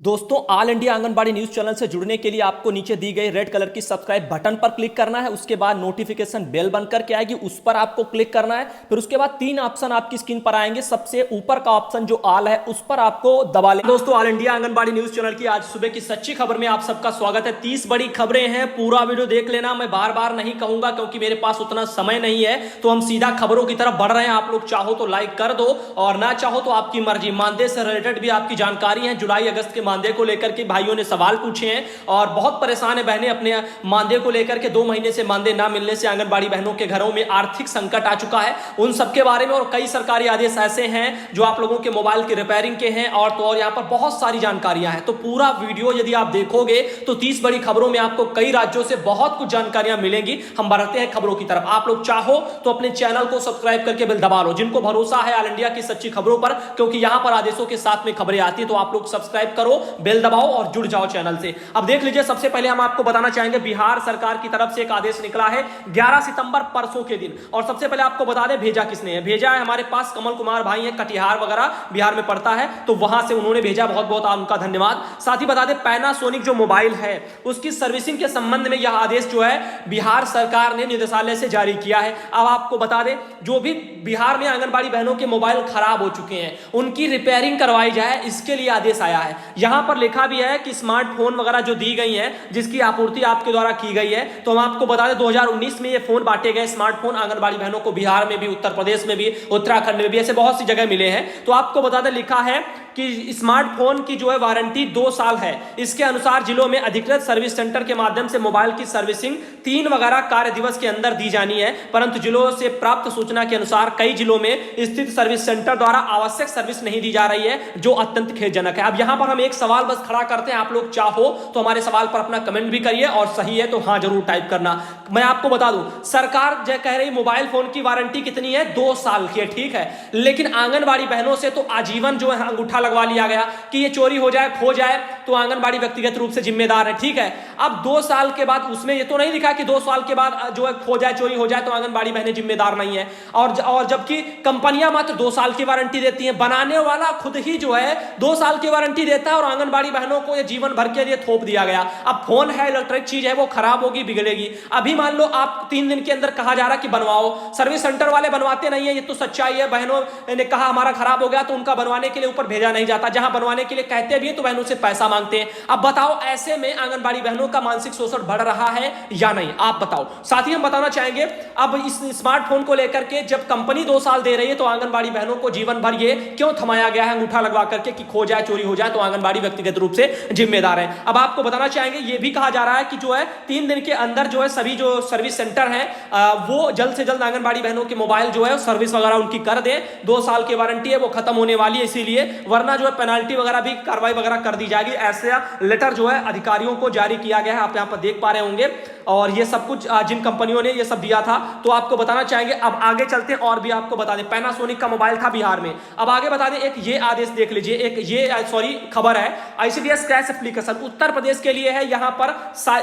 दोस्तों, all India anganwadi news channel से जुड़ने के लिए आपको नीचे दी गई रेड कलर की सब्सक्राइब बटन पर क्लिक करना है। उसके बाद नोटिफिकेशन बेल बनकर के आएगी, उस पर आपको क्लिक करना है। फिर उसके बाद तीन ऑप्शन आपकी स्क्रीन पर आएंगे। सबसे ऊपर का ऑप्शन जो ऑल है उस पर आपको दबा लें। दोस्तों, all India anganwadi news channel की आज सुबह की सच्ची खबर में आप सबका स्वागत है। 30 बड़ी खबरें हैं, पूरा वीडियो देख लेना। मैं बार बार नहीं कहूंगा क्योंकि मेरे पास उतना समय नहीं है, तो हम सीधा खबरों की तरफ बढ़ रहे हैं। आप लोग चाहो तो लाइक कर दो और ना चाहो तो आपकी मर्जी। मानदेय से रिलेटेड भी आपकी जानकारी है। जुलाई अगस्त के मानदेय को लेकर के भाइयों ने सवाल पूछे हैं और बहुत परेशान है बहनें अपने मानदेय को लेकर के। 2 महीने से मानदेय ना मिलने से आंगनबाड़ी बहनों के घरों में आर्थिक संकट आ चुका है। उन सबके बारे में और कई सरकारी आदेश ऐसे हैं जो आप लोगों के मोबाइल की रिपेयरिंग के हैं और तो और यहां पर बहुत सारी जानकारियां हैं। तो पूरा वीडियो यदि आप देखोगे तो 30 बड़ी खबरों में आपको कई राज्यों से बहुत कुछ जानकारियां मिलेंगी। हम बढ़ते हैं खबरों की तरफ। आप लोग चाहो तो अपने चैनल को सब्सक्राइब करके बेल दबा लो। जिनको भरोसा है ऑल इंडिया की सच्ची खबरों पर, क्योंकि यहां पर आदेशों के साथ में खबरें आती है, तो आप लोग सब्सक्राइब करो, बेल दबाओ और जुड़ जाओ चैनल से। अब देख लीजिए, सबसे पहले हम आपको बताना चाहेंगे बिहार सरकार की तरफ से एक आदेश निकला है 11 सितंबर परसों के दिन। और सबसे पहले आपको बता दें भेजा किसने है। भेजा है हमारे पास कमल कुमार भाई है, कटिहार वगैरह बिहार में पड़ता है, तो वहां से उन्होंने भेजा। बहुत बहुत उनका धन्यवाद। साथ ही बता दें पैनासोनिक जो मोबाइल है उसकी सर्विसिंग के संबंध में यह आदेश जो है बिहार सरकार ने निदेशालय से जारी किया है। अब आपको बता दें जो भी बिहार में आंगनबाड़ी बहनों के मोबाइल खराब हो चुके हैं उनकी रिपेयरिंग करवाई जाए, इसके लिए आदेश आया है। यहां पर लिखा भी है कि स्मार्टफोन वगैरह जो दी गई है जिसकी आपूर्ति आपके द्वारा की गई है, तो हम आपको बता दें 2019 में ये फोन बांटे गए स्मार्टफोन आंगनबाड़ी बहनों को। बिहार में भी, उत्तर प्रदेश में भी, उत्तराखंड में भी, ऐसे बहुत सी जगह मिले हैं। तो आपको बता दें लिखा है कि स्मार्टफोन की जो है वारंटी 2 साल है। इसके अनुसार जिलों में अधिकृत सर्विस सेंटर के माध्यम से मोबाइल की सर्विसिंग 3 वगैरह कार्य दिवस के अंदर दी जानी है, परंतु जिलों से प्राप्त सूचना के अनुसार कई जिलों में स्थित सर्विस सेंटर द्वारा आवश्यक सर्विस नहीं दी जा रही है, जो अत्यंत खेदजनक है। अब यहां पर हम एक सवाल बस खड़ा करते हैं, आप लोग चाहो तो हमारे सवाल पर अपना कमेंट भी करिए और सही है तो हां जरूर टाइप करना। मैं आपको बता दूं, सरकार जो कह रही मोबाइल फोन की वारंटी कितनी है, 2 साल की है, ठीक है, लेकिन आंगनबाड़ी बहनों से तो आजीवन जो है अंगूठा लगवा लिया गया कि ये चोरी हो जाए, खो जाए तो आंगनबाड़ी व्यक्तिगत रूप से जिम्मेदार है, ठीक है। अब 2 साल के बाद उसमें ये तो नहीं लिखा कि 2 साल के बाद जो है खो जाए, चोरी हो जाए तो आंगनबाड़ी बहनें जिम्मेदार नहीं है। और जबकि कंपनियां मात्र 2 साल की वारंटी देती हैं, बनाने वाला खुद ही जो है 2 साल की वारंटी देता है और आंगनबाड़ी बहनों को ये जीवन भर के लिए थोप दिया गया। अब फोन है, इलेक्ट्रिक चीज है, वो खराब होगी, बिगड़ेगी। अभी मान लो आप 3 दिन के अंदर कहा जा रहा कि बनवाओ, सर्विस सेंटर वाले बनवाते नहीं है, ये तो सच्चाई है। बहनों ने कहा हमारा खराब हो गया तो उनका बनवाने के लिए ऊपर भेजा नहीं जाता, जहां बनवाने के लिए कहते भी हैं तो बहनों से पैसा मांगते हैं। अब बताओ ऐसे में आंगनबाड़ी बहनों का मानसिक शोषण बढ़ रहा है या नहीं, आप बताओ। साथ ही हम बताना चाहेंगे अब इस स्मार्टफोन को लेकर के जब कंपनी 2 साल दे रही है तो आंगनबाड़ी बहनों को जीवन भर ये क्यों थमाया गया है अंगूठा लगवा करके कि खो जाए, चोरी हो जाए तो आंगनबाड़ी व्यक्तिगत रूप से जिम्मेदार है। अब आपको बताना चाहेंगे ये भी कहा जा रहा है कि जो है 3 दिन के अंदर जो है सभी जो सर्विस सेंटर हैं वो जल्द से जल्द आंगनबाड़ी बहनों के मोबाइल जो है सर्विस वगैरह उनकी कर दें। 2 साल की वारंटी है वो खत्म होने वाली है, इसीलिए, वरना जो है पेनाल्टी वगैरह भी कार्रवाई वगैरह कर दी जाएगी। ऐसा लेटर जो है अधिकारियों को जारी किया गया है, आप यहां पर देख पा रहे होंगे। और ये सब कुछ जिन कंपनियों ने ये सब दिया था, तो आपको बताना चाहेंगे। अब आगे चलते हैं और भी आपको बता दें, पैनासोनिक का मोबाइल था बिहार में। अब आगे बता दें एक ये आदेश देख लीजिए, एक ये खबर है ICDS cash application Uttar Pradesh के लिए है। यहां पर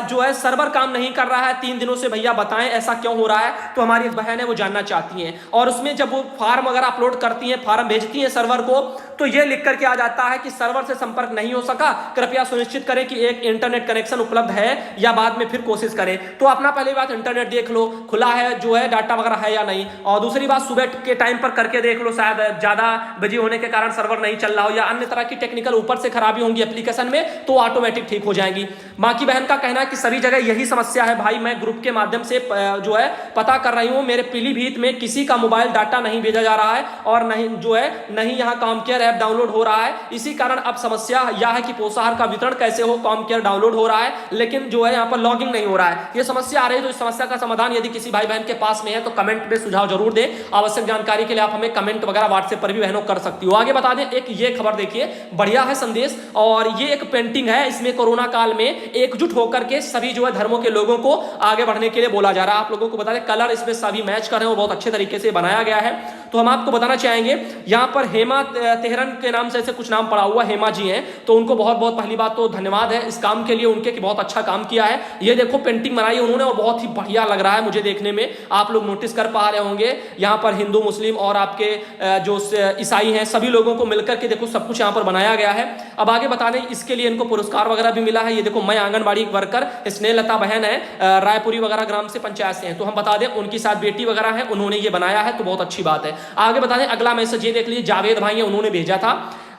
जो है सर्वर काम नहीं कर रहा है 3 दिनों से। भैया बताएं ऐसा क्यों हो रहा है, तो हमारी एक बहन है वो जानना चाहती हैं। और उसमें जब वो फॉर्म वगैरह अपलोड करती हैं, फॉर्म भेजती हैं सर्वर को, तो ये लिख करके आ जाता है कि सर्वर से संपर्क नहीं हो सका, कृपया सुनिश्चित करें कि एक इंटरनेट कनेक्शन उपलब्ध है या बाद में फिर कोशिश करें। तो अपना पहली बात इंटरनेट देख लो खुला है, जो है डाटा वगैरह है या नहीं। और दूसरी बात सुबह के टाइम पर करके देख लो, शायद ज्यादा बिजी होने के कारण सर्वर नहीं चल रहा हो या अन्य तरह की टेक्निकल ऊपर से खराबी होंगी एप्लीकेशन में, तो ऑटोमेटिक ठीक हो जाएंगी। बाकी बहन का कहना है कि सभी जगह यही समस्या है भाई, मैं ग्रुप के माध्यम से जो है पता कर रही हूं, मेरे पीलीभीत में किसी का मोबाइल डाटा नहीं भेजा जा रहा है और नहीं जो है नहीं यहाँ कॉमकेयर ऐप डाउनलोड हो रहा है। इसी कारण अब समस्या यह है कि पोषाहार का वितरण कैसे हो, कॉमकेयर डाउनलोड हो रहा है लेकिन जो है यहाँ पर लॉगिंग नहीं हो रहा है। ये समस्या आ रही है, तो इस समस्या का समाधान यदि किसी भाई बहन के पास में है तो कमेंट में सुझाव जरूर दे। आवश्यक जानकारी के लिए आप हमें कमेंट वगैरह व्हाट्सएप पर भी बहनों कर सकती हो। आगे बता दें एक ये खबर देखिए, बढ़िया है संदेश, और ये एक पेंटिंग है। इसमें कोरोना काल में एकजुट होकर के सभी जो है धर्मों के लोगों को आगे बढ़ने के लिए बोला जा रहा है। आप लोगों को बता दें कलर इसमें सभी मैच कर रहे हैं और बहुत अच्छे तरीके से बनाया गया है। तो हम आपको बताना चाहेंगे यहाँ पर हेमा तेहरन के नाम से ऐसे कुछ नाम पड़ा हुआ, हेमा जी हैं, तो उनको बहुत बहुत पहली बात तो धन्यवाद है इस काम के लिए उनके कि बहुत अच्छा काम किया है। ये देखो पेंटिंग बनाई है उन्होंने और बहुत ही बढ़िया लग रहा है मुझे देखने में, आप लोग नोटिस कर पा रहे होंगे। यहाँ पर हिंदू मुस्लिम और आपके जो ईसाई हैं सभी लोगों को मिलकर के देखो सब कुछ यहाँ पर बनाया गया है। अब आगे बता दें इसके लिए इनको पुरस्कार वगैरह भी मिला है। ये देखो मैं आंगनबाड़ी वर्कर स्नेहलता बहन है, रायपुरी वगैरह ग्राम से पंचायत से हैं, तो हम बता दें उनकी साथ बेटी वगैरह है, उन्होंने ये बनाया है, तो बहुत अच्छी बात है। आगे बता दें अगला मैसेज ये देख लीजिए, जावेद भाई है उन्होंने भेजा था,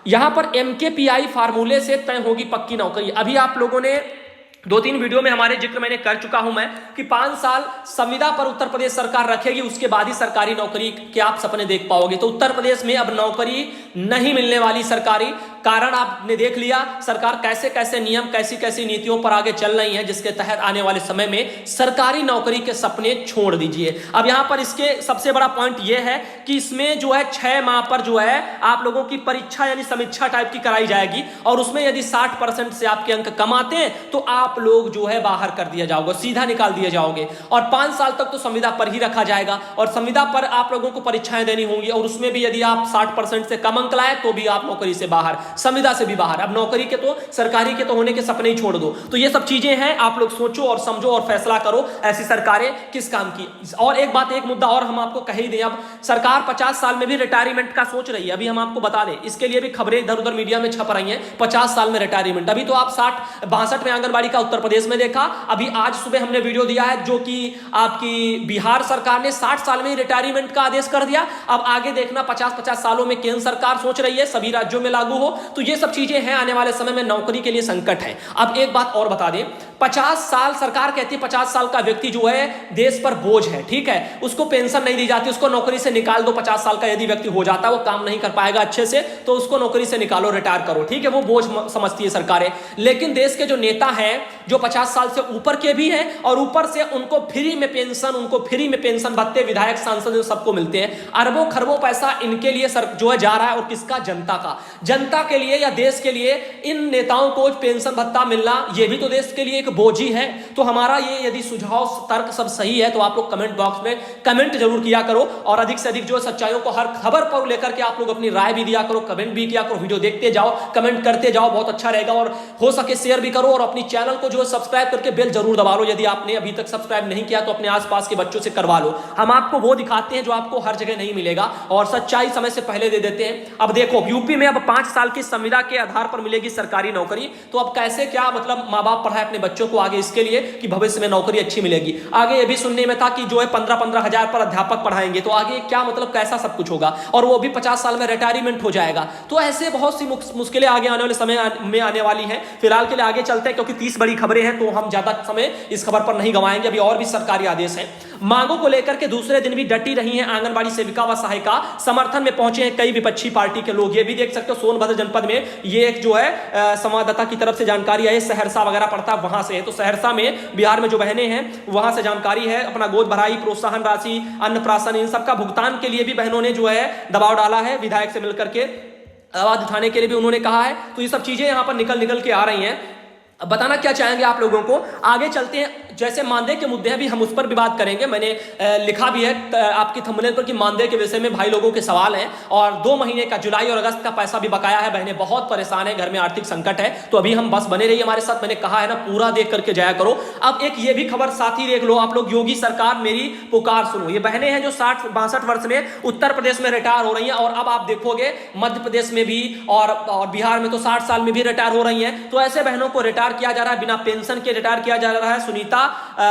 यहां पर MKPI फार्मूले से तय होगी पक्की नौकरी। अभी आप लोगों ने 2-3 वीडियो में हमारे जिक्र मैंने कर चुका हूं मैं कि 5 साल संविदा पर उत्तर प्रदेश सरकार रखेगी, उसके बाद ही सरकारी नौकरी के आप सपने देख पाओगे। तो उत्तर प्रदेश में अब नौकरी नहीं मिलने वाली सरकारी, कारण आपने देख लिया सरकार कैसे कैसे नियम कैसी कैसी नीतियों पर आगे चल रही है, जिसके तहत आने वाले समय में सरकारी नौकरी के सपने छोड़ दीजिए। अब यहां पर इसके सबसे बड़ा पॉइंट यह है कि इसमें जो है 6 माह पर जो है आप लोगों की परीक्षा यानी समीक्षा टाइप की कराई जाएगी, और उसमें यदि 60% से आपके अंक कम आते हैं तो आप लोग जो है बाहर कर दिया जाओगे, सीधा निकाल दिए जाओगे, और 5 साल तक तो संविदा पर ही रखा जाएगा, और संविदा पर आप लोगों को परीक्षाएं देनी होंगी, और उसमें भी यदि आप 60% से कम अंक लाए तो भी आप नौकरी से बाहर, संविदा से भी बाहर। अब नौकरी के तो सरकारी के तो होने के सपने ही छोड़ दो। तो ये सब चीजें हैं, आप लोग सोचो और समझो और फैसला करो ऐसी सरकारें किस काम की। और एक बात, एक मुद्दा और हम आपको कह ही दें, अब सरकार 50 साल में भी रिटायरमेंट का सोच रही है। अभी हम आपको बता दें, इसके लिए भी खबरें इधर उधर मीडिया में छप रही हैं, 50 साल में रिटायरमेंट। अभी तो आप 62 में आंगनबाड़ी का उत्तर प्रदेश में देखा, अभी आज सुबह हमने वीडियो दिया है जो कि आपकी बिहार सरकार ने 60 साल में ही रिटायरमेंट का आदेश कर दिया। अब आगे देखना 50-50 सालों में केंद्र सरकार सोच रही है सभी राज्यों में लागू हो। तो ये सब चीजें हैं, आने वाले समय में नौकरी के लिए संकट है। अब एक बात और बता दें, 50 साल सरकार कहती है 50 साल का व्यक्ति जो है देश पर बोझ है, ठीक है, उसको पेंशन नहीं दी जाती, उसको नौकरी से निकाल दो। 50 साल का यदि व्यक्ति हो जाता है, वो काम नहीं कर पाएगा अच्छे से, तो उसको नौकरी से निकालो, रिटायर करो, ठीक है, वो बोझ समझती है सरकारें। लेकिन देश के जो नेता हैं जो 50 साल से ऊपर के भी हैं, और ऊपर से उनको फ्री में पेंशन भत्ते विधायक सांसद सबको मिलते हैं, अरबों खरबों पैसा इनके लिए जो है जा रहा है, और किसका? जनता के लिए या देश के लिए इन नेताओं को पेंशन भत्ता मिलना ये भी तो देश के लिए एक बोझ ही है। तो हमारा ये यदि सुझाव तर्क सब सही है तो आप लोग कमेंट बॉक्स में कमेंट जरूर किया करो, और अधिक से अधिक जो सच्चाइयों को हर खबर पर लेकर के आप लोग अपनी राय भी दिया करो, कमेंट भी किया करो, वीडियो देखते जाओ, कमेंट करते जाओ, बहुत अच्छा रहेगा। और हो सके शेयर भी करो, और अपनी चैनल को जो सब्सक्राइब करके बेल जरूर दबा लो। यदि आपने अभी तक सब्सक्राइब नहीं किया तो अपने आसपास के बच्चों से करवा लो। हम आपको वो दिखाते हैं जो आपको हर जगह नहीं मिलेगा, और सच्चाई समय से पहले दे देते हैं। अब देखो यूपी में अब 5 साल की संविदा के आधार पर मिलेगी सरकारी नौकरी। तो अब कैसे क्या मतलब माँ बाप पढ़ाए अपने बच्चों को आगे इसके लिए कि भविष्य में नौकरी अच्छी मिलेगी। आगे ये भी सुनने में था कि जो है 15-15 हजार पर अध्यापक पढ़ाएंगे, तो आगे क्या मतलब कैसा सब कुछ होगा, और वो भी 50 साल में रिटायरमेंट हो जाएगा। तो ऐसे बहुत सी मुश्किलें आगे आने वाले समय में आने वाली हैं। फिलहाल के लिए आगे चलते हैं, क्योंकि 30 बड़ी खबरें हैं, तो हम ज्यादा समय इस खबर पर नहीं गंवाएंगे। अभी और भी सरकारी आदेश हैं। मांगों को लेकर के दूसरे दिन भी डटी रही हैं आंगनबाड़ी सेविका व सहायिका, समर्थन में पहुंचे हैं कई विपक्षी पार्टी के लोग। ये भी देख सकते हो सोनभद्र जनपद में ये एक जो है संवाददाता की तरफ से जानकारी है, सहरसा वगैरह पड़ता है वहां से है। तो सहरसा में बिहार में जो बहनें हैं वहां से जानकारी है। अपना गोद भराई, प्रोत्साहन राशि, अन्नप्राशन, इन सब का भुगतान के लिए भी बहनों ने जो है दबाव डाला है, विधायक से मिलकर के आवाज उठाने के लिए भी उन्होंने कहा है। तो ये सब चीजें यहां पर निकल के आ रही हैं। अब बताना क्या चाहेंगे आप लोगों को, आगे चलते हैं। जैसे मानदेय के मुद्दे हैं, भी हम उस पर भी बात करेंगे। मैंने लिखा भी है आपकी थंबनेल पर कि मानदेय के विषय में भाई लोगों के सवाल हैं, और 2 महीने का जुलाई और अगस्त का पैसा भी बकाया है। बहनें बहुत परेशान है, घर में आर्थिक संकट है। तो अभी हम बस बने रहिए हमारे साथ, मैंने कहा है ना पूरा देख करके जाया करो। अब एक ये भी खबर साथ ही देख लो आप लोग, योगी सरकार मेरी पुकार सुनो। ये बहनें हैं जो 60-62 वर्ष में उत्तर प्रदेश में रिटायर हो रही हैं, और अब आप देखोगे मध्य प्रदेश में भी और बिहार में तो 60 साल में भी रिटायर हो रही हैं। तो ऐसे बहनों को रिटायर किया जा रहा है, बिना पेंशन के रिटायर किया जा रहा है। सुनीता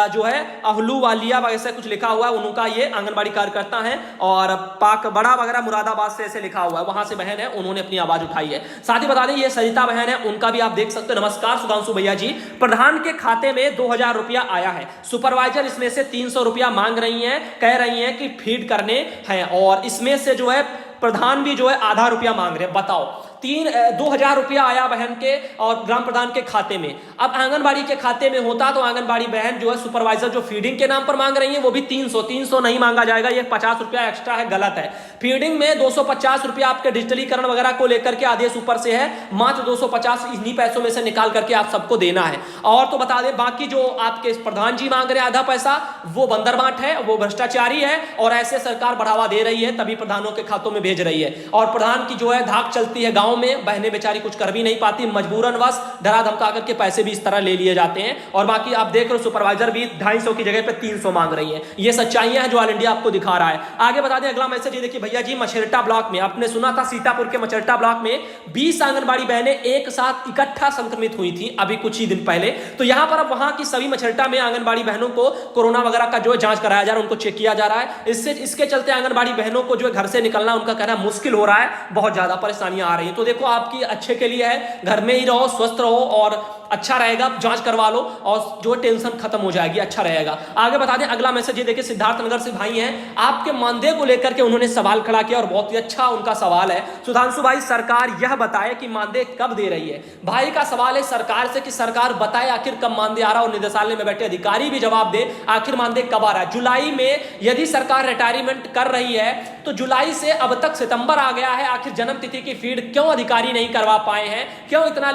जो है अहलूवालिया वैसे कुछ लिखा हुआ है, उनका ये आंगनबाड़ी कार्यकर्ता है, और पाक बड़ा वगैरह मुरादाबाद से ऐसे लिखा हुआ है, वहां से बहन है, उन्होंने अपनी आवाज उठाई है। साथ ही बता दें ये सरिता बहन है, उनका भी आप देख सकते हो। नमस्कार सुधांशु भैया जी, प्रधान के खाते में 2000 रुपया आया है, सुपरवाइजर इसमें से 300 रुपया मांग रही है, कह रही है कि फीड करने हैं, और इसमें से जो है प्रधान भी जो है आधा रुपया मांग रहे हैं। बताओ 2,000 रुपया आया बहन के और ग्राम प्रधान के खाते में। अब आंगनबाड़ी के खाते में होता तो आंगनबाड़ी बहन जो है सुपरवाइजर जो फीडिंग के नाम पर मांग रही है वो भी 300 नहीं मांगा जाएगा, ये 50 रुपया एक्स्ट्रा है, गलत है। फीडिंग में 250 रुपया आपके डिजिटलीकरण वगैरह को लेकर के आदेश ऊपर से है, मात्र 250 इन्हीं पैसों में से निकाल करके आप सबको देना है। और तो बता दें बाकी जो आपके प्रधान जी मांग रहे हैं आधा पैसा, वो बंदर बाट है, वो भ्रष्टाचारी है और ऐसे सरकार बढ़ावा दे रही है, तभी प्रधानों के खातों में भेज रही है। और प्रधान की जो है धाक चलती है गांव में, बहनें बेचारी कुछ कर भी नहीं पाती, मजबूरन वश डरा धमका करके पैसे भी इस तरह ले लिए जाते हैं। और बाकी आप देख रहे हो सुपरवाइजर भी 250 की जगह पे 300 मांग रही है। ये सच्चाइयां हैं जो ऑल इंडिया आपको दिखा रहा है। आगे बता दें अगला मैसेज ये देखिए भैया जी, मछेरटा ब्लॉक में आपने सुना था सीतापुर के मछेरटा ब्लॉक में 20 आंगनबाड़ी बहनें एक साथ इकट्ठा संक्रमित हुई थी अभी कुछ ही दिन पहले। तो यहां पर अब वहां की सभी मछेरटा में आंगनबाड़ी बहनों को कोरोना वगैरह का जो जांच कराया जा रहा है, उनको चेक किया जा रहा है। इसके चलते आंगनबाड़ी बहनों को जो घर से निकलना उनका कहना मुश्किल हो रहा है, बहुत ज्यादा परेशानियां आ रही हैं। तो देखो आपकी अच्छे के लिए है, घर में ही रहो, स्वस्थ रहो और अच्छा रहेगा, जांच करवा लो और जो टेंशन खत्म हो जाएगी, अच्छा रहेगा। आगे बता दें अगला मैसेज ये देखिए, सिद्धार्थनगर से भाई हैं, आपके मानदेय को लेकर के उन्होंने सवाल खड़ा किया और बहुत ही अच्छा उनका सवाल है। सुधांशु भाई, सरकार यह बताए कि मानदेय कब दे रही है। भाई का सवाल है सरकार से कि सरकार बताए आखिर कब मानदेय आ रहा है और निदेशालय में बैठे अधिकारी भी जवाब दे आखिर मानदेय कब आ रहा है। जुलाई में यदि सरकार रिटायरमेंट कर रही है तो जुलाई से अब तक सितंबर आ गया है, आखिर जन्म तिथि की फीड क्यों अधिकारी नहीं करवा पाए हैं, क्यों इतना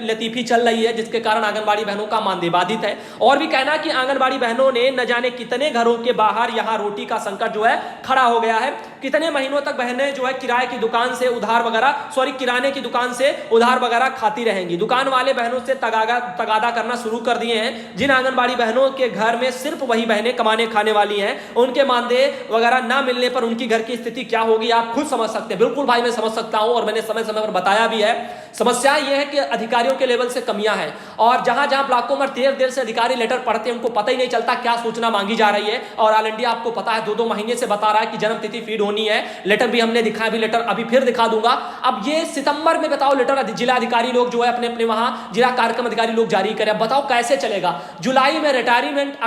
लतीफी चल रही है जिसके कारण आंगनबाड़ी बहनों का मानदेय बाधित है। और भी कहना कि आंगनबाड़ी बहनों ने न जाने कितने घरों के बाहर यहां रोटी का संकट जो है खड़ा हो गया है, कितने महीनों तक बहनें जो है किराए की दुकान से उधार वगैरह किराने की दुकान से उधार वगैरह खाती रहेंगी। दुकान वाले बहनों से तगादा करना शुरू कर दिए हैं। जिन आंगनबाड़ी बहनों के घर में सिर्फ वही बहनें कमाने खाने वाली हैं, उनके मानदेय वगैरह ना मिलने पर उनकी घर की स्थिति क्या होगी आप खुद समझ सकते हैं। बिल्कुल भाई मैं समझ सकता हूं और मैंने समय समय पर बताया भी है। समस्या यह है कि अधिकारियों के लेवल से कमियां हैं और जहां जहां ब्लॉकों में देर से अधिकारी लेटर पढ़ते हैं उनको पता ही नहीं चलता क्या सूचना मांगी जा रही है। और ऑल इंडिया आपको पता है 2-2 महीने से बता रहा है कि जन्म तिथि फीड होनी है, लेटर भी हमने दिखाया, भी लेटर अभी फिर दिखा दूंगा। अब ये सितंबर में बताओ लेटर जिला अधिकारी लोग जो है अपने अपने वहां जिला कार्यक्रम अधिकारी लोग जारी करें, बताओ कैसे चलेगा। जुलाई में रिटायरमेंट,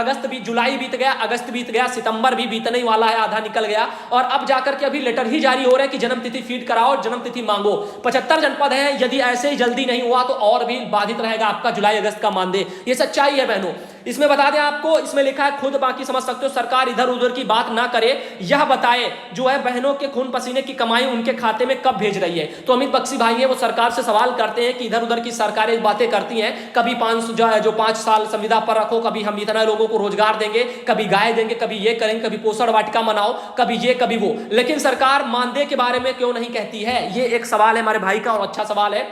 जुलाई बीत गया, अगस्त बीत गया, सितंबर भी बीतने ही वाला है, आधा निकल गया और अब जाकर के अभी लेटर ही जारी हो रहा है कि जन्म तिथि फीड कराओ, जन्म तिथि मांगो। 75 जनपद हैं, यदि ऐसे ही जल्दी नहीं हुआ तो और भी बाधित रहेगा आपका जुलाई अगस्त का मानदेय। ये सच्चाई है बहनों। इसमें बता दें आपको, इसमें लिखा है खुद बाकी समझ सकते हो, सरकार इधर उधर की बात ना करे, यह बताए जो है बहनों के खून पसीने की कमाई उनके खाते में कब भेज रही है। तो अमित बख्शी भाई है वो सरकार से सवाल करते हैं कि इधर उधर की सरकारें बातें करती हैं, कभी 5 साल संविदा पर रखो, कभी हम इतना लोगों को रोजगार देंगे, कभी गाय देंगे, कभी ये करेंगे, कभी पोषण वाटिका मनाओ, कभी ये कभी वो, लेकिन सरकार मानदेय के बारे में क्यों नहीं कहती है। ये एक सवाल है हमारे भाई का और अच्छा सवाल है,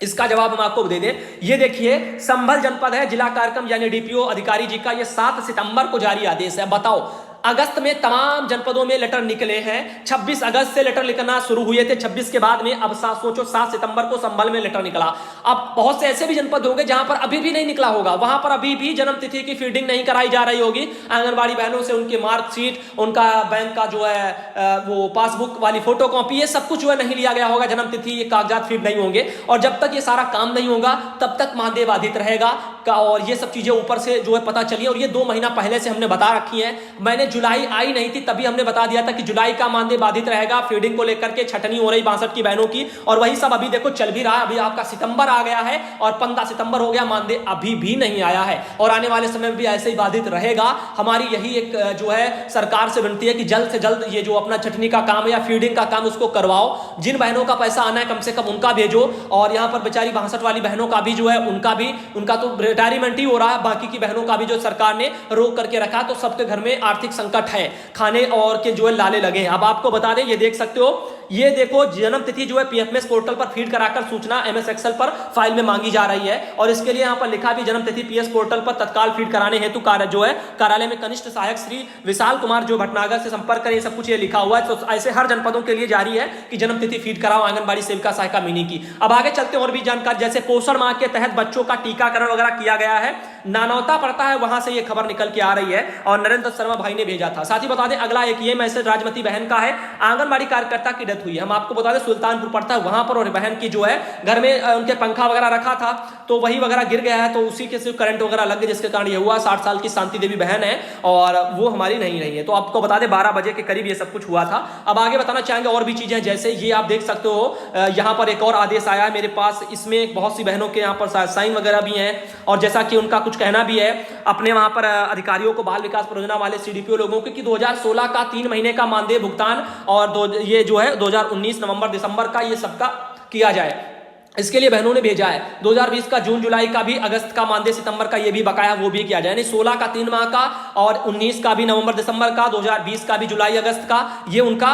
इसका जवाब हम आपको दे दें। ये देखिए संभल जनपद है, जिला कार्यक्रम यानी डीपीओ अधिकारी जी का ये 7 सितंबर को जारी आदेश है। बताओ अगस्त में तमाम जनपदों में लेटर निकले हैं, 26 अगस्त से लेटर लिखना शुरू हुए थे, 26 के बाद में अब सोचो 7 सितंबर को संभल में लेटर निकला। अब बहुत से ऐसे भी जनपद होंगे जहां पर अभी भी नहीं निकला होगा, वहां पर अभी भी जन्म तिथि की फीडिंग नहीं कराई जा रही होगी। आंगनबाड़ी बहनों से उनकी मार्कशीट, उनका बैंक का जो है वो पासबुक वाली फोटो कॉपी, ये सब कुछ जो है नहीं लिया गया होगा, जन्म तिथि ये कागजात फीड नहीं होंगे और जब तक ये सारा काम नहीं होगा तब तक मानदेय बाधित रहेगा। और ये सब चीजें ऊपर से जो है पता चली और ये 2 महीना पहले से हमने बता रखी है। मैंने जुलाई आई नहीं थी तभी हमने बता दिया था कि जुलाई का मानदेय बाधित रहेगा, फीडिंग को लेकर के छटनी हो रही 62 की बहनों की और वही सब अभी देखो चल भी रहा है। अभी आपका सितंबर आ गया है और 15 सितंबर हो गया, मानदेय अभी भी नहीं आया है और आने वाले समय में भी ऐसे ही बाधित रहेगा। हमारी यही एक जो है सरकार से विनती है कि जल्द से जल्द ये जो अपना छटनी का काम है या फीडिंग का काम उसको करवाओ। जिन बहनों का पैसा आना है कम से कम उनका भेजो और यहाँ पर बेचारी 62 वाली बहनों का भी जो है उनका तो रिटायरमेंट ही हो रहा है, बाकी की बहनों का भी जो सरकार ने रोक करके रखा, तो सबके घर में आर्थिक संकट है, खाने और के जो है लाले लगे हैं। अब आपको बता दें, ये देख सकते हो, ये देखो जन्म तिथि जो है पीएफएमएस पोर्टल पर फीड कराकर सूचना एमएस एक्सेल पर फाइल में मांगी जा रही है और इसके लिए यहां पर लिखा भी जन्म तिथि पीएस पोर्टल पर तत्काल फीड कराने हेतु कार्यालय में कनिष्ठ सहायक श्री विशाल कुमार जो भटनागर से संपर्क करें, सब कुछ ये लिखा हुआ है। तो ऐसे हर जनपदों के लिए जारी है कि जन्म तिथि फीड कराओ आंगनबाड़ी सेविका सहायिका मिनी की। अब आगे चलते और भी जानकारी, जैसे पोषण माह के तहत बच्चों का टीकाकरण वगैरह किया गया है, नानौता पड़ता है वहां से ये खबर निकल के आ रही है और नरेंद्र शर्मा भाई ने भेजा था। साथ ही बता दें अगला एक ये मैसेज राजमती बहन का है, आंगनबाड़ी कार्यकर्ता की डेथ हुई है। हम आपको बता दें सुल्तानपुर पड़ता है वहां पर, और बहन की जो है घर में उनके पंखा वगैरह रखा था तो वही वगैरह गिर गया है, तो उसी के सिर्फ करंट वगैरह लग गया जिसके कारण ये हुआ। 60 साल की शांति देवी बहन है और वो हमारी नहीं रही है। तो आपको बता दें 12 बजे के करीब ये सब कुछ हुआ था। अब आगे बताना चाहेंगे और भी चीजें, जैसे ये आप देख सकते हो यहाँ पर एक और आदेश आया है मेरे पास, इसमें बहुत सी बहनों के यहाँ पर साइन वगैरह भी हैं और जैसा कि उनका कुछ कहना भी है अपने वहां पर अधिकारियों को, बाल विकास परियोजना वाले सीडीपीओ लोगों को, कि 2016 का 3 महीने का मानदेय भुगतान और ये जो है 2019 नवंबर दिसंबर का ये सबका किया जाए। इसके लिए बहनों ने भेजा है 2020 का जून जुलाई का भी, अगस्त का मानदेय सितंबर का ये भी बकाया वो भी किया जाए, यानी 16 का 3 माह का और 19 का भी नवंबर दिसंबर का, 2020 का भी जुलाई अगस्त का, ये उनका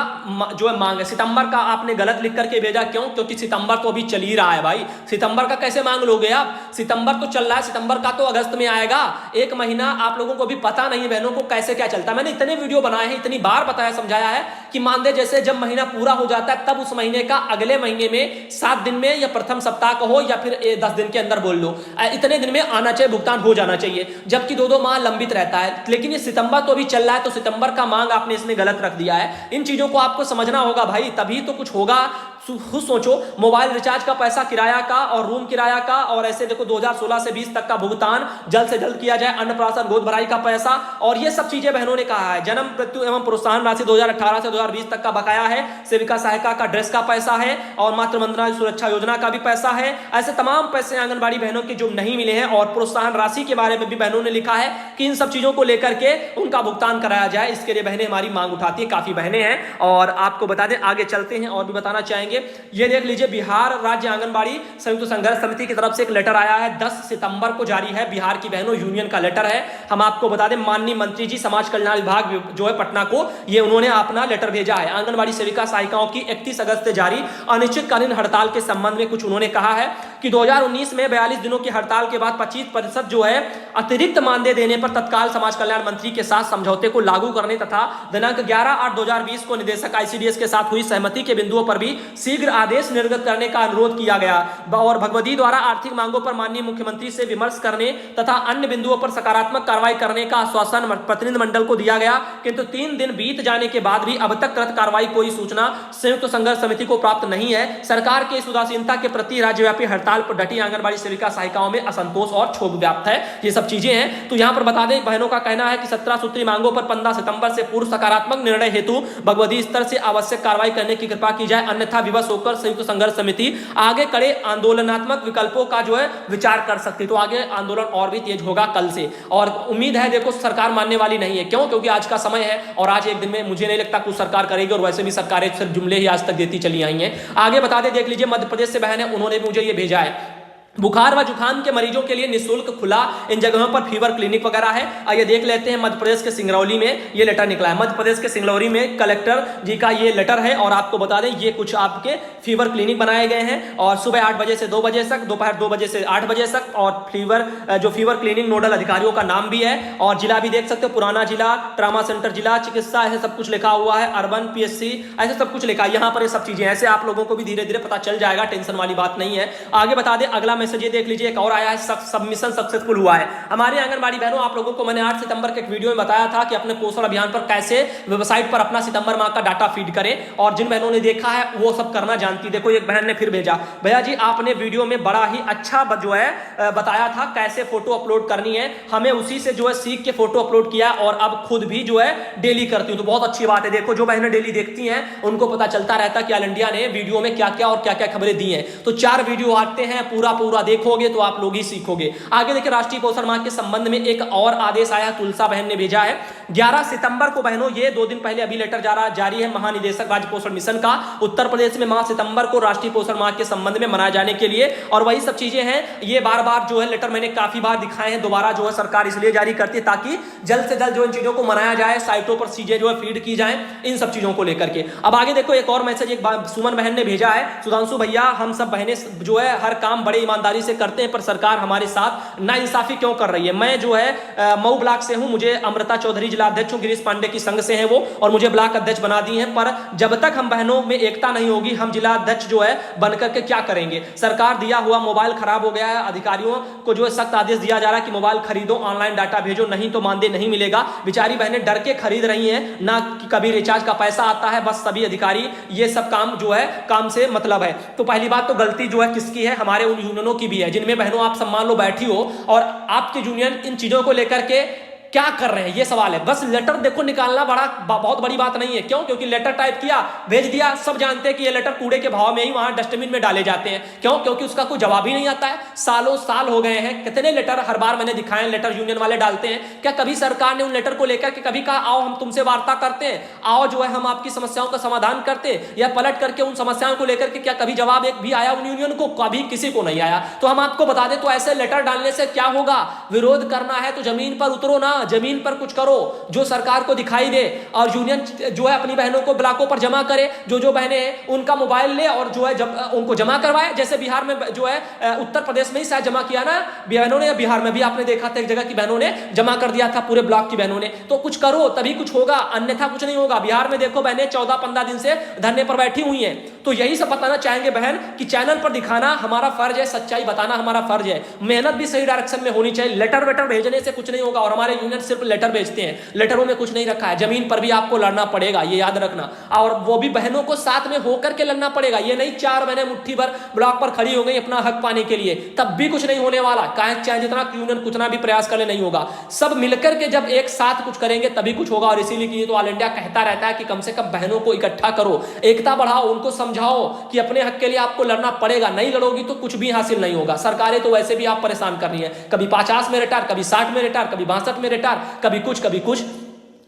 जो है मांग है। सितंबर का आपने गलत लिख करके भेजा, क्यों? क्योंकि सितंबर तो अभी चल ही रहा है भाई, सितंबर का कैसे मांग लोगे आप? सितंबर तो चल रहा है, सितंबर का तो अगस्त में आएगा। एक महीना आप लोगों को भी पता नहीं है बहनों को कैसे क्या चलता है। मैंने इतने वीडियो बनाए हैं, इतनी बार बताया समझाया है कि मानदेय जैसे जब महीना पूरा हो जाता है तब उस महीने का अगले महीने में 7 दिन में या प्रथम सप्ताह को हो या फिर 10 दिन के अंदर बोल लो, इतने दिन में आना चाहिए, भुगतान हो जाना चाहिए, जबकि 2-2 माह लंबित रहता है। लेकिन ये सितंबर तो अभी चल रहा है, तो सितंबर का मांग आपने इसमें गलत रख दिया है। इन चीजों को आपको समझना होगा भाई, तभी तो कुछ होगा। खुद सोचो, मोबाइल रिचार्ज का पैसा, किराया का और रूम किराया का, और ऐसे देखो 2016 से 20 तक का भुगतान जल्द से जल्द किया जाए, अन्नप्राशन गोद भराई का पैसा और ये सब चीजें बहनों ने कहा है। जन्म मृत्यु एवं प्रोत्साहन राशि 2018 से 2020 तक का बकाया है, सेविका सहायिका का ड्रेस का पैसा है और मातृ वंदना सुरक्षा योजना का भी पैसा है। ऐसे तमाम पैसे आंगनबाड़ी बहनों के जो नहीं मिले हैं, और प्रोत्साहन राशि के बारे में भी बहनों ने लिखा है कि इन सब चीजों को लेकर के उनका भुगतान कराया जाए। इसके लिए बहनें हमारी मांग उठाती है, काफी बहनें हैं। और आपको बता दें, आगे चलते हैं और भी बताना चाहेंगे। ये देख लीजिए, बिहार राज्य आंगनबाड़ी संयुक्त संघर्ष समिति की तरफ से एक लेटर आया है, 10 सितंबर को जारी है। बिहार की बहनों यूनियन का लेटर है। हम आपको बता दें, माननीय मंत्री जी समाज कल्याण विभाग जो है पटना को, ये उन्होंने अपना लेटर भेजा है। आंगनबाड़ी सेविका सहायिकाओं की 31 अगस्त से जारी अनिश्चितकालीन हड़ताल के संबंध में कुछ उन्होंने कहा है कि 2019 में 42 दिनों की हड़ताल के बाद 25% जो है अतिरिक्त मानदेय देने पर तत्काल समाज कल्याण मंत्री के साथ समझौते को लागू करने तथा दिनांक 11/8/2020 को निदेशक आईसीडीएस के साथ हुई सहमति के बिंदुओं पर भी शीघ्र आदेश निर्गत करने का अनुरोध किया गया। और भगवती द्वारा आर्थिक मांगों पर माननीय मुख्यमंत्री से विमर्श करने तथा अन्य बिंदुओं पर सकारात्मक कार्रवाई करने का आश्वासन प्रतिनिधिमंडल को दिया गया, किंतु 3 दिन बीत जाने के बाद भी अब तक कृत कार्रवाई कोई सूचना संयुक्त संघर्ष समिति को प्राप्त नहीं है। सरकार के इस उदासीनता के प्रति राज्यव्यापी हड़ताल पर डटी आंगनबाड़ी सेविका सहायिकाओं में असंतोष और क्षोभ व्याप्त है। ये सब चीजें हैं। तो यहां पर बता दें, बहनों का कहना है कि 17 सूत्री मांगों पर 15 सितंबर से पूर्व सकारात्मक निर्णय हेतु भगवती स्तर से आवश्यक कार्रवाई करने की कृपा की जाए, अन्यथा विवश होकर संयुक्त संघर्ष समिति आगे कड़े आंदोलनात्मक विकल्पों का जो है विचार कर सकती। तो आगे आंदोलन और भी तेज होगा कल से, और उम्मीद है देखो सरकार मानने वाली नहीं है। क्यों? क्योंकि आज का समय है और आज एक दिन में मुझे नहीं लगता कुछ सरकार करेगी, और वैसे भी सरकारें सिर्फ जुमले ही आज तक देती चली आई हैं। आगे बता दें, देख लीजिए, मध्य प्रदेश से बहन है, उन्होंने मुझे ये भेजा है। बुखार व जुखाम के मरीजों के लिए निःशुल्क खुला इन जगहों पर फीवर क्लिनिक वगैरह है। आइए देख लेते हैं, मध्य प्रदेश के सिंगरौली में ये लेटर निकला है। मध्य प्रदेश के सिंगरौली में कलेक्टर जी का ये लेटर है, और आपको बता दें ये कुछ आपके फीवर क्लिनिक बनाए गए हैं, और सुबह 8 बजे से 2 बजे तक, दोपहर 2 बजे से 8 बजे तक, और जो फीवर क्लिनिक नोडल अधिकारियों का नाम भी है, और जिला भी देख सकते हो, पुराना जिला, ट्रामा सेंटर जिला, चिकित्सा, ऐसे सब कुछ लिखा हुआ है, अर्बन पीएचसी, ऐसे सब कुछ लिखा है यहाँ पर। ये सब चीजें ऐसे आप लोगों को भी धीरे धीरे पता चल जाएगा, टेंशन वाली बात नहीं है। आगे बता दें, अगला मैसेज ये देख लीजिए, और आया है, सबमिशन सक्सेसफुल हुआ है। हमारे आंगनबाड़ी बहनों, आप लोगों को मैंने 8 सितंबर के एक वीडियो में बताया था कि अपने पोषण अभियान पर कैसे वेबसाइट पर अपना सितंबर माह का डाटा फीड करें, और जिन बहनों ने देखा है वो सब करना जानती। देखो एक बहन ने फिर भेजा, भैया जी आपने वीडियो में बड़ा ही अच्छा जो है बताया था कैसे फोटो अपलोड करनी है, हमें उसी से जो है सीख के फोटो अपलोड किया, और अब खुद भी जो है डेली करती हूँ। तो बहुत अच्छी बात है। देखो जो बहनें डेली देखती हैं उनको पता चलता रहता है कि ऑल इंडिया ने वीडियो में क्या क्या और क्या क्या खबरें दी हैं। तो 4 वीडियो आते हैं, पूरा देखोगे तो आप लोग ही सीखोगे। आगे देखिए, राष्ट्रीय पोषण माह के संबंध में एक और आदेश आया, तुलसा बहन ने भेजा है 11 सितंबर को। बहनों ये 2 दिन पहले अभी लेटर जारी है महानिदेशक राज्य पोषण मिशन का, उत्तर प्रदेश में माह सितंबर को राष्ट्रीय पोषण माह के संबंध में मनाए जाने के लिए, और वही सब चीजें हैं। ये बार बार जो है लेटर मैंने काफी बार दिखाए हैं, दोबारा जो है सरकार इसलिए जारी करती है ताकि जल्द से जल्द जो इन चीजों को मनाया जाए, साइटों पर चीजें जो है फीड की जाए, इन सब चीजों को लेकर के। अब आगे देखो, एक और मैसेज एक सुमन बहन ने भेजा है, सुधांशु भैया हम सब बहनें जो है हर काम बड़े ईमानदारी ईमानदारी से करते हैं, पर सरकार हमारे साथ नाइंसाफी क्यों कर रही है। मैं जो है मऊ ब्लॉक से हूं, मुझे अमृता चौधरी जिला अध्यक्ष हूं, गिरीश पांडे की संघ से हैं वो, और मुझे ब्लॉक अध्यक्ष बना दिए हैं। पर जब तक हम बहनों में एकता नहीं होगी, हम जिला अध्यक्ष जो है बनकर के क्या करेंगे। सरकार दिया हुआ मोबाइल खराब हो गया है, अधिकारियों को जो है सख्त आदेश दिया जा रहा है कि मोबाइल खरीदो, ऑनलाइन डाटा भेजो, नहीं तो मानदेय नहीं मिलेगा। बेचारी बहनें डर के खरीद रही हैं, ना कि कभी रिचार्ज का पैसा आता है, बस सभी अधिकारी ये सब काम जो है काम से मतलब है। तो पहली बात तो गलती जो है किसकी है, हमारे उन यूनियनों की भी है, जिनमें बहनों आप सम्मान लो बैठी हो और आपके यूनियन इन चीजों को लेकर के क्या कर रहे हैं, ये सवाल है। बस लेटर देखो निकालना बहुत बड़ी बात नहीं है। क्यों? क्योंकि लेटर टाइप किया, भेज दिया, सब जानते हैं कि ये लेटर कूड़े के भाव में ही वहां डस्टबिन में डाले जाते हैं। क्यों? क्योंकि उसका कोई जवाब ही नहीं आता है। सालों साल हो गए हैं, कितने लेटर हर बार मैंने दिखाए, लेटर यूनियन वाले डालते हैं। क्या कभी सरकार ने उन लेटर को लेकर के कभी कहा आओ हम तुमसे वार्ता करते हैं, आओ जो है हम आपकी समस्याओं का समाधान करते हैं, या पलट करके उन समस्याओं को लेकर के क्या कभी जवाब एक भी आया उन यूनियन को? कभी किसी को नहीं आया। तो हम आपको बता दें, तो ऐसे लेटर डालने से क्या होगा? विरोध करना है तो जमीन पर उतरो ना, जमीन पर कुछ करो जो सरकार को दिखाई दे, और यूनियन जो है अपनी बहनों को ब्लॉकों पर जमा करे। जो बहनें हैं उनका मोबाइल ले और जो है उनको जमा करवाए। जैसे बिहार में जो है उत्तर प्रदेश में ही शायद जमा किया ना बहनों ने, या बिहार में भी आपने देखा था एक जगह की बहनों ने जमा कर दिया था, पूरे ब्लॉक की बहनों ने। तो कुछ करो तभी कुछ होगा, अन्यथा कुछ नहीं होगा। बिहार में देखो बहनें 14-15 दिन से धरने पर बैठी हुई हैं। तो यही सब बताना चाहेंगे बहन कि चैनल पर दिखाना हमारा फर्ज है, सच्चाई बताना हमारा फर्ज है, मेहनत भी सही डायरेक्शन में होनी चाहिए। लेटर वेटर भेजने से कुछ नहीं होगा, और हमारे यूनियन सिर्फ लेटर भेजते हैं, लेटरों में कुछ नहीं रखा है। जमीन पर भी आपको लड़ना पड़ेगा, ये याद रखना, और वो भी बहनों को साथ में होकर के लड़ना पड़ेगा। ये नहीं 4 बहनें मुट्ठी भर ब्लॉक पर खड़ी हो गई अपना हक पाने के लिए, तब भी कुछ नहीं होने वाला। चाहे जितना यूनियन कितना भी प्रयास करे नहीं होगा। सब मिलकर के जब एक साथ कुछ करेंगे तभी कुछ होगा। और इसीलिए तो ऑल इंडिया कहता रहता है कि कम से कम बहनों को इकट्ठा करो, एकता बढ़ाओ, उनको समझाओ कि अपने हक के लिए आपको लड़ना पड़ेगा। नहीं लड़ोगी तो कुछ भी हासिल नहीं होगा। सरकारें तो वैसे भी आप परेशान कर रही है, कभी 50 में रिटायर, कभी 60 में रिटायर, कभी 62 में रिटायर, कभी कुछ।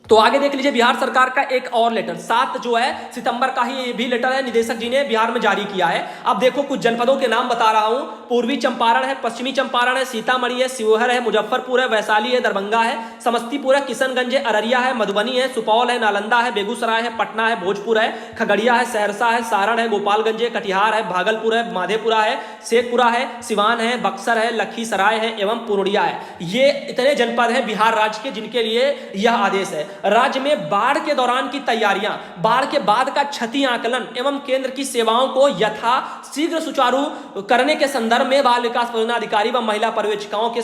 तो आगे देख लीजिए बिहार सरकार का एक और लेटर 7 जो है सितंबर का ही भी लेटर है, निदेशक जी ने बिहार में जारी किया है। अब देखो कुछ जनपदों के नाम बता रहा हूं। पूर्वी चंपारण है, पश्चिमी चंपारण है, सीतामढ़ी है, शिवहर है, मुजफ्फरपुर है, वैशाली है, दरभंगा है, समस्तीपुर है, किशनगंज है, अररिया है, मधुबनी है, सुपौल है, नालंदा है, बेगूसराय है, पटना है, भोजपुर है, खगड़िया है, सहरसा है, सारण है, गोपालगंज है, कटिहार है, भागलपुर है, माधेपुरा है, शेखपुरा है, सिवान है, बक्सर है, लखीसराय है एवं पूर्णिया है। ये इतने जनपद हैं बिहार राज्य के जिनके लिए यह आदेश है। राज्य में बाढ़ के दौरान की तैयारियां, बाढ़ के बाद का क्षति आकलन एवं केंद्र की सेवाओं को यथा शीघ्र सुचारू करने के संदर्भ में बाल विकास परियोजना अधिकारी व महिला पर्यवेक्षिकाओं के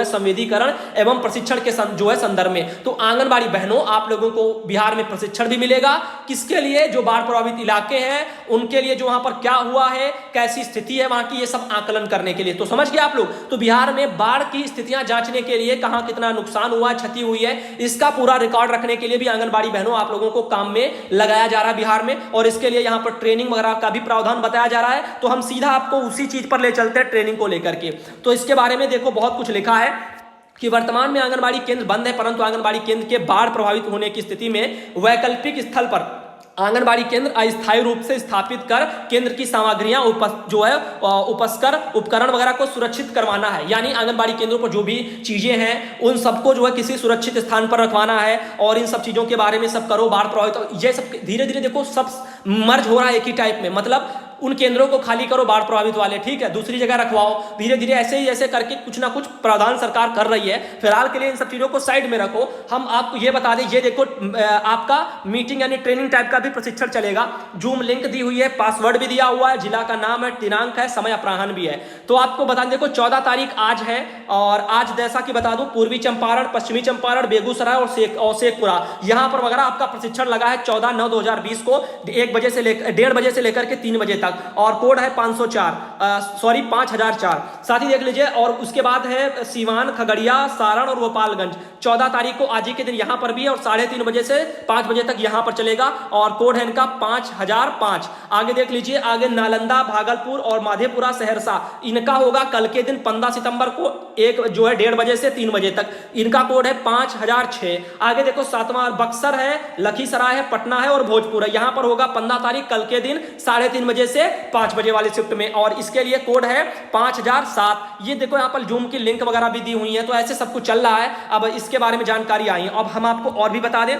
संवेदीकरण एवं प्रशिक्षण के संदर्भ में। तो आंगनबाड़ी बहनों आप लोगों को बिहार में प्रशिक्षण भी मिलेगा। किसके लिए? जो बाढ़ प्रभावित इलाके हैं उनके लिए, जो वहां पर क्या हुआ है, कैसी स्थिति है वहां की, ये सब आकलन करने के लिए। तो समझ गए आप लोग। तो बिहार में बाढ़ की स्थितियां जांचने के लिए, कहां कितना नुकसान हुआ, क्षति हुई है, इसका पूरा रिकॉर्ड रखने के लिए भी आंगनबाड़ी बहनों आप लोगों को काम में लगाया जा रहा है बिहार में। और इसके लिए यहां पर ट्रेनिंग वगैरह का भी प्रावधान बताया जा रहा है। तो हम सीधा आपको उसी चीज पर ले चलते हैं, ट्रेनिंग को लेकर के। तो इसके बारे में देखो बहुत कुछ लिखा है कि वर्तमान में आंगनबाड़ी केंद्र बंद है, परंतु आंगनबाड़ी केंद्र के बाढ़ प्रभावित होने की स्थिति में वैकल्पिक स्थल पर आंगनबाड़ी केंद्र अस्थायी रूप से स्थापित कर केंद्र की सामग्रियां उपकरण वगैरह को सुरक्षित करवाना है। यानी आंगनबाड़ी केंद्रों पर जो भी चीजें हैं उन सबको जो है किसी सुरक्षित स्थान पर रखवाना है, और इन सब चीजों के बारे में सब करो। बाढ़ प्रभावित ये सब धीरे धीरे देखो सब मर्ज हो रहा है एक ही टाइप में, मतलब उन केंद्रों को खाली करो बाढ़ प्रभावित वाले, ठीक है, दूसरी जगह रखवाओ। धीरे धीरे ऐसे ही ऐसे करके कुछ ना कुछ प्रावधान सरकार कर रही है। फिलहाल के लिए इन सब चीजों को साइड में रखो। हम आपको ये बता दें, ये देखो आपका मीटिंग यानी ट्रेनिंग टाइप का भी प्रशिक्षण चलेगा। जूम लिंक दी हुई है, पासवर्ड भी दिया हुआ है, जिला का नाम है, दिनांक है, समय अपराह्न भी है। तो आपको बता दें, देखो 14 तारीख आज है, और आज जैसा कि बता दूं पूर्वी चंपारण, पश्चिमी चंपारण, बेगूसराय और शेखपुरा यहां पर वगैरह आपका प्रशिक्षण लगा है 14/9/2020 को 1:30 बजे से लेकर के 3 बजे तक, और कोड है 5004। साथ ही देख लीजिए। और उसके बाद है सीवान, खगड़िया, सारण और गोपालगंज 14 तारीख को आज ही के दिन यहां पर भी है, और 3:30 बजे से 5 बजे तक यहां पर चलेगा, और कोड है इनका 5005। आगे देख लीजिए, आगे नालंदा, भागलपुर और माधेपुरा, सहरसा इनका होगा कल के दिन 15 सितंबर को 1:30 बजे से 3 बजे तक, इनका कोड है 5006। आगे देखो 7वां बक्सर है, लखीसराय है, पटना है और भोजपुर है, यहां पर होगा 15 तारीख कल के दिन 3:30 बजे से 5 बजे वाली शिफ्ट में, और इसके लिए कोड है 5007। ये देखो यहाँ पर जूम की लिंक वगैरह भी दी हुई है। तो ऐसे सब कुछ चल रहा है। अब इसके बारे में जानकारी आई है। अब हम आपको और भी बता दें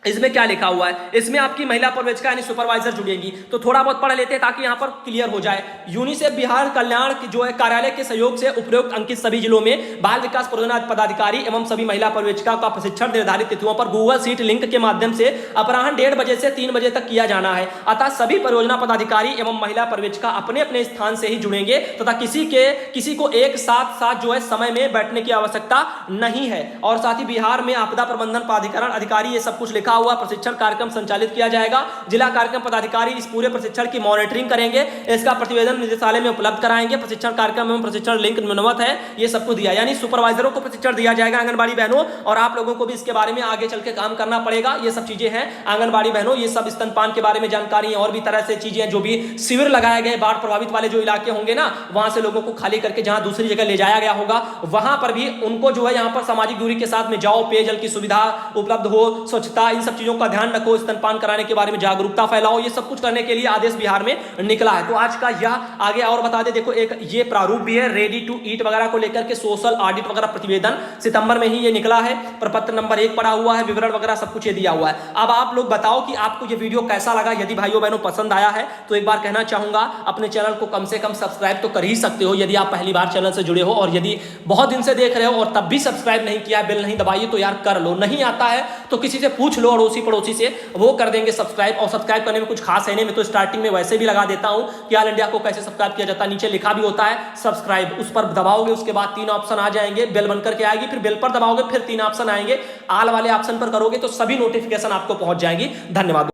इसमें क्या लिखा हुआ है, इसमें आपकी महिला पर्यवेक्षिका यानी सुपरवाइजर जुड़ेंगी। तो थोड़ा बहुत पढ़ लेते हैं ताकि यहां पर क्लियर हो जाए। यूनिसेफ बिहार कल्याण जो है कार्यालय के सहयोग से उपरोक्त अंकित सभी जिलों में बाल विकास परियोजना पदाधिकारी एवं सभी महिला पर्यवेक्षिका का प्रशिक्षण निर्धारित तिथियों पर गूगल सीट लिंक के माध्यम से अपराह्न 1:30 बजे से 3 बजे तक किया जाना है। अतः सभी परियोजना पदाधिकारी एवं महिला पर्यवेक्षिका अपने अपने स्थान से ही जुड़ेंगे तथा किसी को एक साथ जो है समय में बैठने की आवश्यकता नहीं है। और साथ ही बिहार में आपदा प्रबंधन प्राधिकरण अधिकारी ये सब कुछ लिखा हुआ प्रशिक्षण कार्यक्रम संचालित किया जाएगा। जिला कार्यक्रम पदाधिकारी इस पूरे प्रशिक्षण की मॉनिटरिंग करेंगे, इसका प्रतिवेदन निदेशालय में उपलब्ध कराएंगे। प्रशिक्षण कार्यक्रम एवं प्रशिक्षण लिंक निम्नवत है, ये सबको दिया, यानी सुपरवाइजरों को प्रशिक्षण दिया जाएगा आंगनबाड़ी बहनों, और आप लोगों को भी इसके बारे में आगे चल के काम करना पड़ेगा। ये सब चीजें हैं आंगनबाड़ी बहनों, ये सब स्तनपान के बारे में जानकारी और भी तरह से चीजें, जो भी शिविर लगाए गए बाढ़ प्रभावित वाले जो इलाके होंगे ना, वहां से लोगों को खाली करके जहां दूसरी जगह ले जाया गया होगा वहां पर भी उनको जो है यहाँ पर सामाजिक दूरी के साथ में जाओ, पेयजल की सुविधा उपलब्ध हो, स्वच्छता, इन सब चीजों का ध्यान रखो, स्तनपान कराने के बारे में जागरूकता फैलाओ। ये सब कुछ करने के लिए आदेश बिहार में निकला है। तो आज का यह आगे और बता दे, देखो एक ये प्रारूप भी है रेडी टू ईट वगैरह को लेकर के, सोशल ऑडिट वगैरह प्रतिवेदन सितंबर में ही ये निकला है। प्रपत्र नंबर 1 पड़ा हुआ है, विवरण वगैरह सब कुछ ये दिया हुआ है। अब आप लोग बताओ कि आपको ये वीडियो कैसा लगा। यदि भाइयों बहनों पसंद आया है तो एक बार कहना चाहूंगा अपने चैनल को कम से कम सब्सक्राइब तो कर ही सकते हो यदि आप पहली बार चैनल से जुड़े हो, और यदि बहुत दिन से देख रहे हो और तब भी सब्सक्राइब नहीं किया, बेल नहीं दबाई तो यार कर लो। नहीं आता है तो किसी से पूछ लो, अड़ोसी पड़ोसी से, वो कर देंगे सब्सक्राइब। और सब्सक्राइब करने में कुछ खास है नहीं, मैं तो स्टार्टिंग में वैसे भी लगा देता हूं कि ऑल इंडिया को कैसे सब्सक्राइब किया जाता है। नीचे लिखा भी होता है सब्सक्राइब, उस पर दबाओगे, उसके बाद 3 ऑप्शन आ जाएंगे, बेल बनकर के आएगी, फिर बेल पर दबाओगे, फिर 3 ऑप्शन आएंगे, ऑल वाले ऑप्शन पर करोगे तो सभी नोटिफिकेशन आपको पहुंच जाएंगी। धन्यवाद।